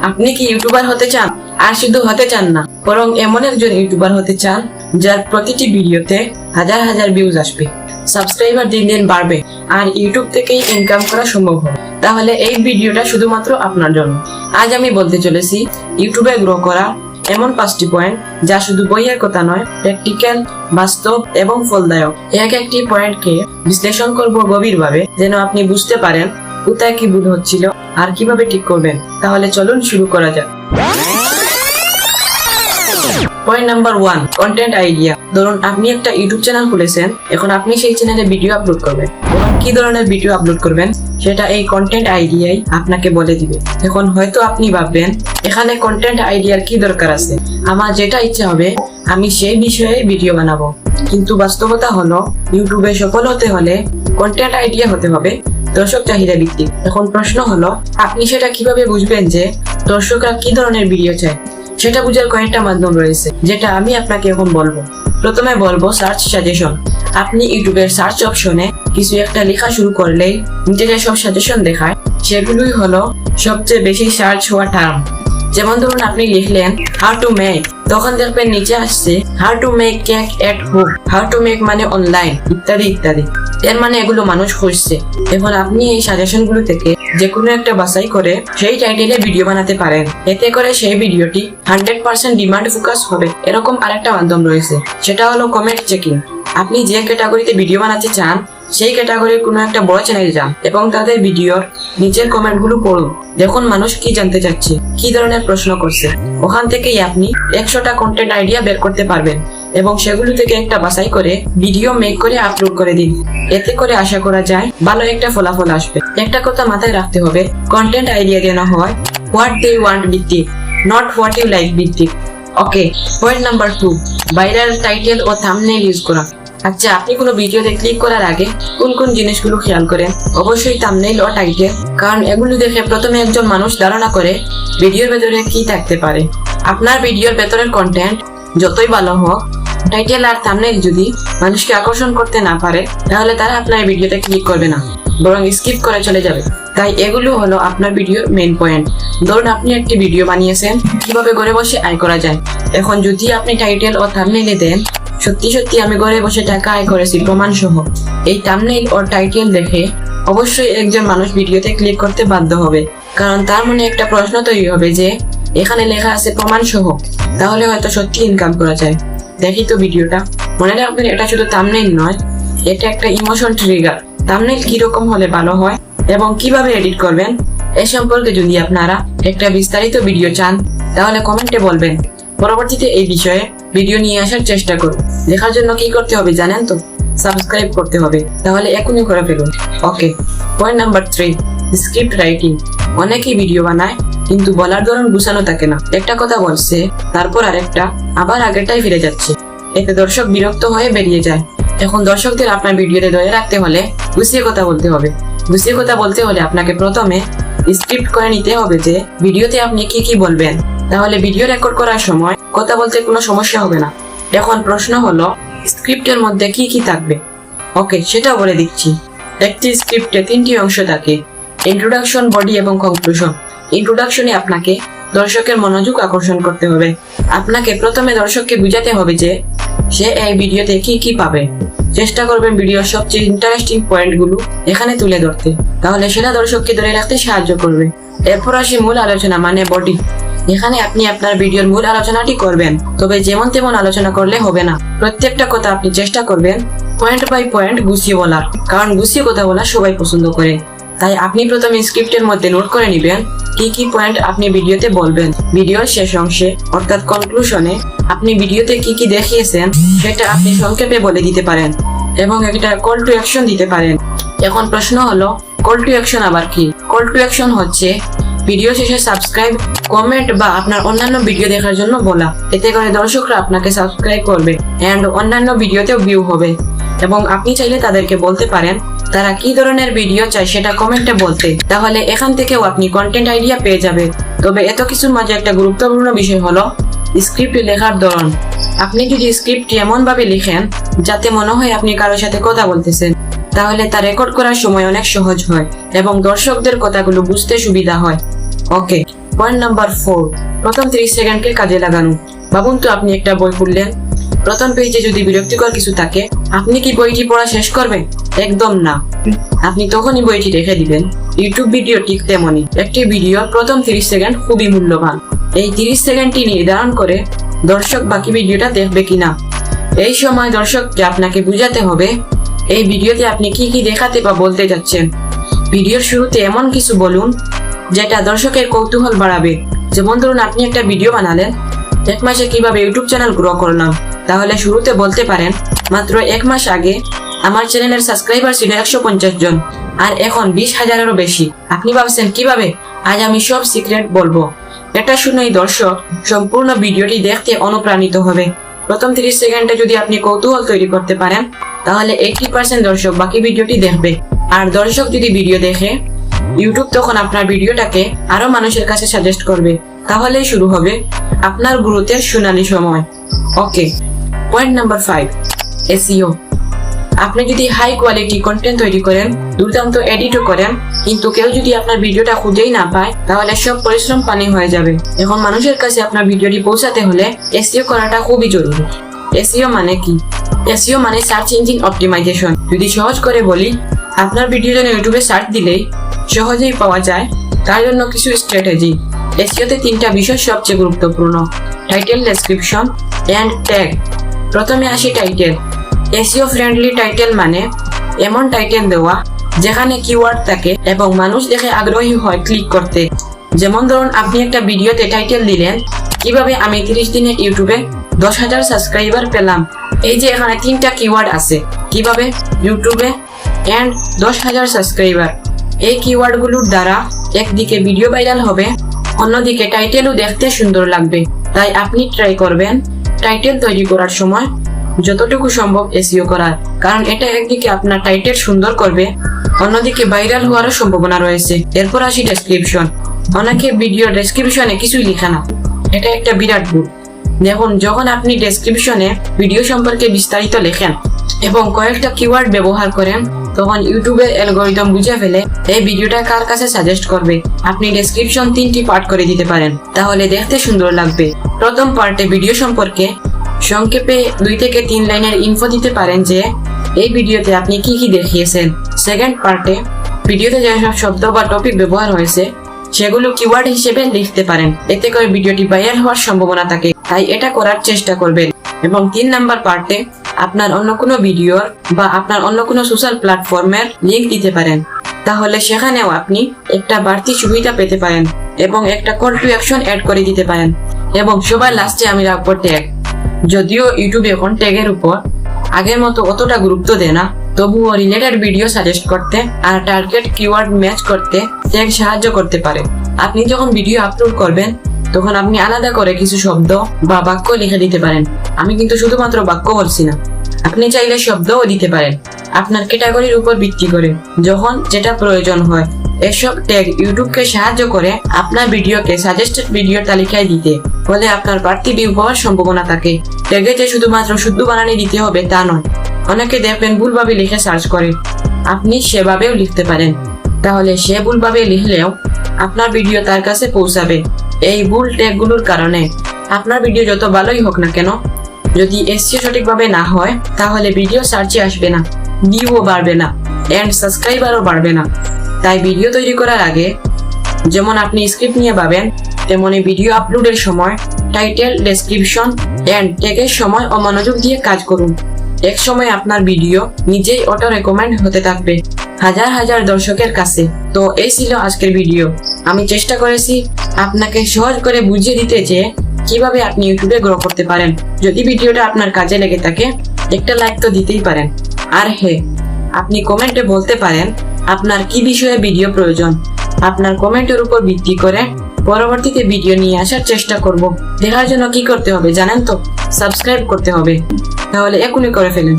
আপনি কি ইউটিউবার হতে চান? আর শুধু হতে চান না, বরং এমন একজন ইউটিউবার হতে চান যার প্রতিটি ভিডিওতে হাজার হাজার ভিউজ আসবে, সাবস্ক্রাইবার দিন দিন বাড়বে, আর ইউটিউব থেকেই ইনকাম করা সম্ভব হবে? তাহলে এই ভিডিওটা শুধুমাত্র আপনার জন্য। আজ আমি বলতে চলেছি ইউটিউবে গ্রো করা এমন 5টি পয়েন্ট যা শুধু বইয়ের কথা নয়, প্র্যাকটিক্যাল, বাস্তব এবং ফলদায়ক। এক একটি পয়েন্টকে বিশ্লেষণ করব গভীরভাবে, যেন আপনি বুঝতে পারেন কোথায় কি ভুল হচ্ছিল আর কিভাবে ঠিক করবেন। তাহলে চলুন শুরু করা যাক। Point number 1, content idea. ধরুন আপনি একটা ইউটিউব চ্যানেল খুলেছেন, এখন আপনি সেই চ্যানেলে ভিডিও আপলোড করবেন, এবং কি ধরনের ভিডিও আপলোড করবেন সেটা এই কন্টেন্ট আইডিয়াই আপনাকে বলে দিবে। এখন হয়তো আপনি ভাববেন এখানে কন্টেন্ট আইডিয়ার কি দরকার আছে, আমার যেটা ইচ্ছা হবে আমি সেই বিষয়ে ভিডিও বানাবো। কিন্তু বাস্তবতা হলো ইউটিউবে সফল হতে হলে কন্টেন্ট আইডিয়া হতে হবে দর্শক চাহিদা ভিত্তিক। এখন প্রশ্ন হলো আপনি সেটা কিভাবে বুঝবেন যে দর্শকরা কি ধরনের ভিডিও চায়? সেটা বুঝার কয়েকটা মাধ্যম রয়েছে, যেটা আমি আপনাকে এখন বলবো। প্রথমে বলবো সার্চ সাজেশন। আপনি ইউটিউবের সার্চ অপশনে কিছু একটা লেখা শুরু করলেই নিচে যেসব সাজেশন দেখায় সেগুলোই হলো সবচেয়ে বেশি সার্চ হওয়া টার্ম। যেমন ধরুন আপনি লিখলেন হাউ টু মেক, তখন দেখবেন নিচে আসছে how to make cake at home, how to make মানে অনলাইন, ইত্যাদি ইত্যাদি। এর মানে এগুলো মানুষ খুঁজছে। এখন আপনি এই সাজেশন গুলো থেকে যে কোনো একটা বাছাই করে সেই টাইটেলে ভিডিও বানাতে পারেন। এতে করে সেই ভিডিওটি 100% ডিমান্ড ফোকাস হবে। এরকম আরেকটা মাধ্যম রয়েছে, সেটা হলো কমেন্ট চেকিং। আপনি যে ক্যাটাগরিতে ভিডিও বানাতে চান সেই ক্যাটাগরির কোনো একটা বড় চ্যানেলে যান এবং তাদের ভিডিওর নিচের কমেন্ট গুলো পড়ুন। দেখুন মানুষ কি জানতে চাচ্ছে, কি ধরনের প্রশ্ন করছে। ওখান থেকেই আপনি 100টা কন্টেন্ট আইডিয়া বের করতে পারবেন এবং সেগুলো থেকে একটা বাছাই করে ভিডিও মেক করে আপলোড করে দিন। এতে করে আশা করা যায় ভালো একটা ফলাফল আসবে। একটা কথা মাথায় রাখতে হবে, কন্টেন্ট আইডিয়া যেন হয় হোয়াট দে ওয়ান্ট ভিত্তিক, নট হোয়াট ইউ লাইক ভিত্তিক। ওকে, পয়েন্ট নাম্বার 2, ভাইরাল টাইটেল ও থাম্বনেইল ইউজ করা। আচ্ছা, আপনি কোনো ভিডিওতে ক্লিক করার আগে কোন কোন জিনিসগুলো খেয়াল করেন? অবশ্যই থাম্বনেইল ও টাইটেল, কারণ এগুলো দেখে প্রথমে একজন মানুষ ধারণা করে ভিডিওর ভেতরে কি থাকতে পারে। আপনার ভিডিওর ভেতরের কন্টেন্ট যতই ভালো হোক, টাইটেল আর থাম্বনেইল যদি মানুষকে আকর্ষণ করতে না পারে তাহলে তারা আপনার ভিডিওতে ক্লিক করবে না, বরং স্কিপ করে চলে যাবে। তাই এগুলো হলো আপনার ভিডিওর মেইন পয়েন্ট। ধরুন আপনি একটি ভিডিও বানিয়েছেন কিভাবে ঘরে বসে আয় করা যায়। এখন যদি আপনি টাইটেল ও থাম্বনেইলে দেন সত্যি সত্যি আমি ঘরে বসে টাকা আয় করেছি প্রমাণ সহ, এই থাম্বনেইল ও টাইটেল দেখে অবশ্যই একজন মানুষ ভিডিওতে ক্লিক করতে বাধ্য হবে, কারণ তার মনে একটা প্রশ্ন তৈরি হবে যে এখানে লেখা আছে প্রমাণ সহ, তাহলে হয়তো সত্যি ইনকাম করা যায়। দেখি তো ভিডিওটা। মনে রাখবেন এটা শুধু থাম্বনেইল নয়, এটা একটা ইমোশন ট্রিগার। থাম্বনেইল কিরকম হলে ভালো হয় এবং কিভাবে এডিট করবেন এ সম্পর্কে যদি আপনারা একটা বিস্তারিত ভিডিও চান তাহলে কমেন্টে বলবেন। পরবর্তীতে এই বিষয়ে ভিডিও নিয়ে আসার চেষ্টা করুন। দেখার জন্য কি করতে হবে জানেন তো? সাবস্ক্রাইব করতে হবে, তাহলে এখনই করে ফেলুন। ওকে, পয়েন্ট নাম্বার 3, স্ক্রিপ্ট রাইটিং। অনেকেই ভিডিও বানায় কিন্তু বলার ধরন গুছানো থাকে না। একটা কথা বলছে তারপর আরেকটা, আবার আগেরটাই ফিরে যাচ্ছে। এতে দর্শক বিরক্ত হয়ে বেরিয়ে যায়। এখন দর্শকদের আপনার ভিডিওতে ধরে রাখতে হলে গুছিয়ে কথা বলতে হবে। গুছিয়ে কথা বলতে হলে আপনাকে প্রথমে স্ক্রিপ্ট করে নিতে হবে যে ভিডিওতে আপনি কি কি বলবেন, তাহলে ভিডিও রেকর্ড করার সময় কথা বলতে কোনো সমস্যা হবে না। এখন প্রশ্ন হলো স্ক্রিপ্টের মধ্যে কি কি থাকবে? ওকে, সেটা বলে দিচ্ছি। একটি স্ক্রিপ্টে 3টি অংশ থাকে, ইন্ট্রোডাকশন, বডি এবং কনক্লুশন। ইন্ট্রোডাকশনে আপনাকে দর্শকের মনোযোগ আকর্ষণ করতে হবে। আপনাকে প্রথমে দর্শককে বুঝাতে হবে যে সে এই ভিডিওতে কি কি পাবে। চেষ্টা করবেন ভিডিওর সবচেয়ে ইন্টারেস্টিং পয়েন্টগুলো এখানে তুলে ধরতে, তাহলে সেটা দর্শককে ধরে রাখতে সাহায্য করবে। এরপর আসি মূল আলোচনা মানে বডি। এখানে আপনি আপনার ভিডিওর মূল আলোচনাটি করবেন, তবে যেমন তেমন আলোচনা করলে হবে না। প্রত্যেকটা কথা আপনি চেষ্টা করবেন পয়েন্ট বাই পয়েন্ট গুছিয়ে বলার, কারণ গুছিয়ে কথা বলা সবাই পছন্দ করে। তাই আপনি প্রথমে স্ক্রিপ্টের মধ্যে নোট করে নেবেন কি কি পয়েন্ট আপনি ভিডিওতে বলবেন। ভিডিওর শেষ অংশে অর্থাৎ কনক্লুশনে আপনি ভিডিওতে কি কি দেখিয়েছেন সেটা আপনি সংক্ষেপে বলে দিতে পারেন এবং একটা কল টু অ্যাকশন দিতে পারেন। এখন প্রশ্ন হলো কল টু অ্যাকশন আবার কি? কল টু অ্যাকশন হচ্ছে ভিডিও শেষে সাবস্ক্রাইব, কমেন্ট বা আপনার অন্যান্য ভিডিও দেখার জন্য বলা। এতে করে দর্শকরা আপনাকে সাবস্ক্রাইব করবে এন্ড অন্যান্য ভিডিওতেও ভিউ হবে, এবং আপনি চাইলে তাদেরকে বলতে পারেন তারা কি ধরনের ভিডিও চায় সেটা কমেন্টে বলতে। তাহলে এখান থেকেও আপনি কন্টেন্ট আইডিয়া পেয়ে যাবে। তবে এত কিছুর মাঝে একটা গুরুত্বপূর্ণ বিষয় হলো স্ক্রিপ্ট লেখার ধরন। আপনি যদি স্ক্রিপ্ট এমন ভাবে লিখেন যাতে মনে হয় আপনি কারোর সাথে কথা বলতেছেন, তাহলে তা রেকর্ড করার সময় অনেক সহজ হয় এবং দর্শকদের কথাগুলো বুঝতে সুবিধা হয়। ওকে, পয়েন্ট নাম্বার 4, প্রথম 30 সেকেন্ডকে কাজে লাগানো। ভাবুন তো, আপনি একটা বই পড়লেন, প্রথম পেজে যদি বিরক্তিকর কিছু থাকে, আপনি কি বইটি পড়া শেষ করবেন? একদম না, আপনি তখনই বইটি রেখে দিবেন। ইউটিউব ভিডিও ঠিক তেমনই, একটি ভিডিওর প্রথম 30 সেকেন্ড খুবই মূল্যবান। এই 30 সেকেন্ডটি নির্ধারণ করে দর্শক বাকি ভিডিওটা দেখবে কিনা। এই সময় দর্শককে আপনাকে বুঝাতে হবে এই ভিডিওতে আপনি কি কি দেখাতে বা বলতে যাচ্ছেন। ভিডিওর শুরুতে এমন কিছু বলুন যেটা দর্শকের কৌতূহল বাড়াবে। যেমন ধরুন, আপনি একটা ভিডিও বানালেন, 1 মাসে কিভাবে ইউটিউব চ্যানেল গ্রো করলাম। তাহলে শুরুতে বলতে পারেন, মাত্র 1 মাস আগে আমার চ্যানেলের সাবস্ক্রাইবার ছিল 150 জন, আর এখন 20,000-এরও বেশি। আপনি ভাবছেন কিভাবে? আজ আমি সব সিক্রেট বলবো। এটা শুনেই দর্শক সম্পূর্ণ ভিডিওটি দেখতে অনুপ্রাণিত হবে। প্রথম 30 সেকেন্ডে যদি আপনি কৌতূহল তৈরি করতে পারেন, তাহলে 80% দর্শক বাকি ভিডিওটি দেখবে। আর দর্শক যদি ভিডিও দেখে, ইউটিউব তখন আপনার ভিডিওটাকে আরো মানুষের কাছে সাজেস্ট করবে। তাহলেই শুরু হবে আপনার গ্রোথের সোনালী সময়। ওকে, পয়েন্ট নাম্বার 5, এসইও। আপনি যদি হাই কোয়ালিটি কন্টেন্ট তৈরি করেন, দুর্দান্ত এডিটও করেন, কিন্তু কেউ যদি আপনার ভিডিওটা খুঁজেই না পায়, তাহলে সব পরিশ্রম পানি হয়ে যাবে। এখন মানুষের কাছে আপনার ভিডিওটি পৌঁছাতে হলে এসইও করাটা খুবই জরুরি। এসইও মানে কি? এসইও মানে সার্চ ইঞ্জিন অপটিমাইজেশন। যদি সহজ করে বলি, আপনার ভিডিও যেন ইউটিউবে সার্চ দিলেই সহজেই পাওয়া যায়, তার জন্য কিছু স্ট্র্যাটেজি। এসইওতে 3টা বিষয় সবচেয়ে গুরুত্বপূর্ণ: টাইটেল, ডেসক্রিপশন এন্ড ট্যাগ। প্রথমে আসি টাইটেল। এসইও ফ্রেন্ডলি টাইটেল মানে এমন টাইটেল দেওয়া যেখানে কিওয়ার্ড থাকে এবং মানুষ দেখে আগ্রহী হয় ক্লিক করতে। যেমন ধরুন, আপনি একটা ভিডিওতে টাইটেল দিলেন, কিভাবে আমি 30 দিনে ইউটিউবে 10,000 সাবস্ক্রাইবার পেলাম। এই যে এখানে 3টা কিওয়ার্ড আছে, কিভাবে, ইউটিউবে এন্ড 10,000 সাবস্ক্রাইবার। এই কিওয়ার্ডগুলোর দ্বারা একদিকে ভিডিও ভাইরাল হবে, অন্যদিকে টাইটেলও দেখতে সুন্দর লাগবে। তাই আপনি ট্রাই করবেন টাইটেল তৈরি করার সময় যতটুকু সম্ভব এসইও করার, কারণ এটা একদিকে আপনার টাইটেল সুন্দর করবে, অন্যদিকে ভাইরাল হওয়ারও সম্ভাবনা রয়েছে। এরপর আসি ডেসক্রিপশন। অনেকে ভিডিওর ডেসক্রিপশনে কিছুই লেখে না, এটা একটা বিরাট ভুল। দেখুন, যখন আপনি ডেসক্রিপশনে ভিডিও সম্পর্কে বিস্তারিত লেখেন এবং কয়েকটা কিওয়ার্ড ব্যবহার করেন, তখন ইউটিউবের অ্যালগরিদম বুঝে ফেলে এই ভিডিওটা কার কাছে সাজেস্ট করবে। আপনি ডেসক্রিপশন 3টি পার্ট করে দিতে পারেন, তাহলে দেখতে সুন্দর লাগবে। প্রথম পার্টে ভিডিও সম্পর্কে সংক্ষেপে 2 থেকে 3 লাইনের ইনফো দিতে পারেন যে এই ভিডিওতে আপনি কি কি দেখিয়েছেন। সেকেন্ড পার্টে ভিডিওতে যেসব শব্দ বা টপিক ব্যবহার হয়েছে সেগুলো কিওয়ার্ড হিসেবে লিখতে পারেন, এতে করে ভিডিওটি ভাইরাল হওয়ার সম্ভাবনা থাকে, তাই এটা করার চেষ্টা করবেন। এবং 3 নাম্বার পার্টে আপনার অন্য কোনো ভিডিওর বা আপনার অন্য কোনো সোশ্যাল প্ল্যাটফর্মের লিংক দিতে পারেন, তাহলে সেখানেও আপনি একটা বাড়তি সুবিধা পেতে পারেন এবং একটা কল টু অ্যাকশন অ্যাড করে দিতে পারেন। এবং সবার লাস্টে আমি রাখবো ট্যাগ। যদিও ইউটিউব এখন ট্যাগের উপর আগের মতো অতটা গুরুত্ব দেয় না, তবুও রিলেটেড ভিডিও সাজেস্ট করতে আর টার্গেট কিওয়ার্ড ম্যাচ করতে ট্যাগ সাহায্য করতে পারে। আপনি যখন ভিডিও আপলোড করবেন, তখন আপনি আলাদা করে কিছু শব্দ বা বাক্য লিখে দিতে পারেন। আমি কিন্তু শুধুমাত্র বাক্য বলছি না, আপনি চাইলে শব্দও দিতে পারেন আপনার ক্যাটাগরির উপর ভিত্তি করে, যখন যেটা প্রয়োজন হয়। এসব ট্যাগ ইউটিউবকে সাহায্য করে আপনার ভিডিওকে সাজেস্টেড ভিডিওর তালিকায় দিতে, ফলে আপনার বাড়তি ভিউ পাওয়ার সম্ভাবনা থাকে। ট্যাগে যে শুধুমাত্র শুদ্ধ বানানি দিতে হবে তা নয়, অনেকে দেখবেন ভুলভাবে লিখে সার্চ করে, আপনি সেভাবেও লিখতে পারেন, তাহলে সে ভুলভাবে লিখলেও আপনার ভিডিও তার কাছে পৌঁছাবে। এই ভুল ট্যাগগুলোর কারণে আপনার ভিডিও যত ভালোই হোক না কেন, যদি এসইও সঠিকভাবে না হয়, তাহলে ভিডিও সার্চে আসবে না, ভিউও বাড়বে না এন্ড সাবস্ক্রাইবারও বাড়বে না। তাই ভিডিও তৈরি করার আগে যেমন আপনি স্ক্রিপ্ট নিয়ে ভাবেন, তেমনি ভিডিও আপলোডের সময় টাইটেল, ডেসক্রিপশন এন্ড ট্যাগের সময় ও মনোযোগ দিয়ে কাজ করুন। এক সময় আপনার ভিডিও নিজেই অটো রেকমেন্ড হতে থাকবে হাজার হাজার দর্শকের কাছে। তো এই ছিল আজকের ভিডিও। আমি চেষ্টা করেছি আপনাকে সহজ করে বুঝিয়ে দিতে যে কিভাবে আপনি ইউটিউবে গ্রো করতে পারেন। যদি ভিডিওটা আপনার কাজে লেগে থাকে, একটা লাইক তো দিতেই পারেন। আর হ্যাঁ, আপনি কমেন্টে বলতে পারেন আপনার কি বিষয়ে ভিডিও প্রয়োজন। আপনার কমেন্টের উপর ভিত্তি করে পরবর্তীতে ভিডিও নিয়ে আসার চেষ্টা করব। দেখার জন্য কি করতে হবে জানেন তো? সাবস্ক্রাইব করতে হবে, তাহলে এখনই করে ফেলেন।